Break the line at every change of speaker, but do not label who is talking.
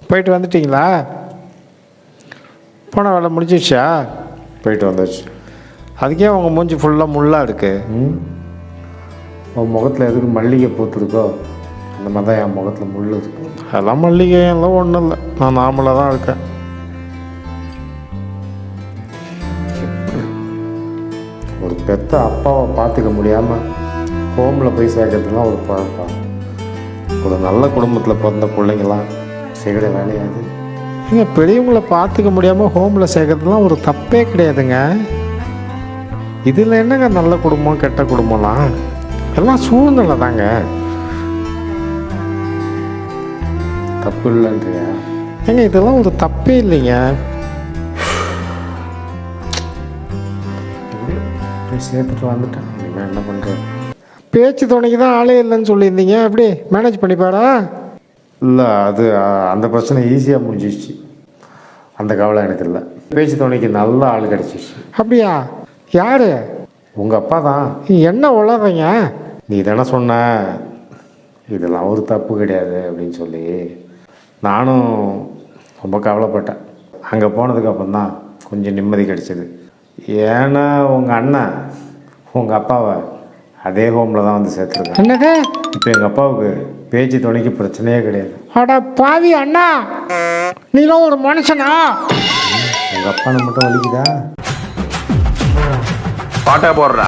போயிட்டு வந்துட்டிங்களா? போன வேலை முடிஞ்சிடுச்சா?
போயிட்டு வந்தாச்சு.
அதுக்கே உங்கள் மூஞ்சி ஃபுல்லாக முள்ளாக இருக்குது.
உன் முகத்தில் எதுக்கு மல்லிகை பூத்துருக்கோ அந்த மாதிரி தான் என் முகத்தில் முள் இருக்கு.
அதெல்லாம் மல்லிகை எல்லாம் ஒன்றும் இல்லை, நான் நார்மலாக தான் இருக்கேன்.
ஒரு பெத்த அப்பாவை பார்த்துக்க முடியாமல் ஹோமில் போய் சேர்க்கறதுலாம் ஒரு பழக்கம். ஒரு நல்ல குடும்பத்தில் பிறந்த பிள்ளைங்களாம் செய்கிற வேலையாது.
ஏங்க, பெரியவங்களை பார்த்துக்க முடியாமல் ஹோமில் சேர்க்கறதுலாம் ஒரு தப்பே கிடையாதுங்க. இதில் என்னங்க நல்ல குடும்பம் கெட்ட குடும்பம்லாம்? எல்லாம் சூழ்நிலை தாங்க.
தப்பு இல்லைன்றியா?
ஏங்க, இதெல்லாம் ஒரு தப்பே இல்லைங்க.
போய் சேர்த்துட்டு வந்துட்டேன், இனிமேல் என்ன பண்ணுறது?
பேச்சு துணைக்கு தான் ஆளே இல்லைன்னு சொல்லியிருந்தீங்க, எப்படி மேனேஜ் பண்ணிப்பாடா?
இல்லை, அது அந்த பிரச்சனை ஈஸியாக முடிஞ்சிடுச்சு. அந்த கவலை எனக்கு இல்லை. பேச்சு துணைக்கு நல்ல ஆள் கிடச்சிச்சு.
அப்படியா? யார்?
உங்கள் அப்பா தான்.
என்ன உளறீங்க?
நீ தானே சொன்ன இதெல்லாம் ஒரு தப்பு கிடையாது அப்படின்னு சொல்லி. நானும் ரொம்ப கவலைப்பட்டேன். அங்கே போனதுக்கப்புறம் தான் கொஞ்சம் நிம்மதி கிடைச்சிது. ஏன்னா உங்கள் அண்ணன் உங்கள் அப்பாவை அதே ஹோமில் தான் வந்து சேர்த்துருக்கேன்.
என்னது?
இப்போ எங்கள் அப்பாவுக்கு பேச்சு துணைக்கு பிரச்சனையே கிடையாது.
அட பாவி அண்ணா, நீலாம் ஒரு மனுஷனா?
உங்கள் அப்பானை மட்டும் வலிக்குதா?
பாட்டா போடுறா.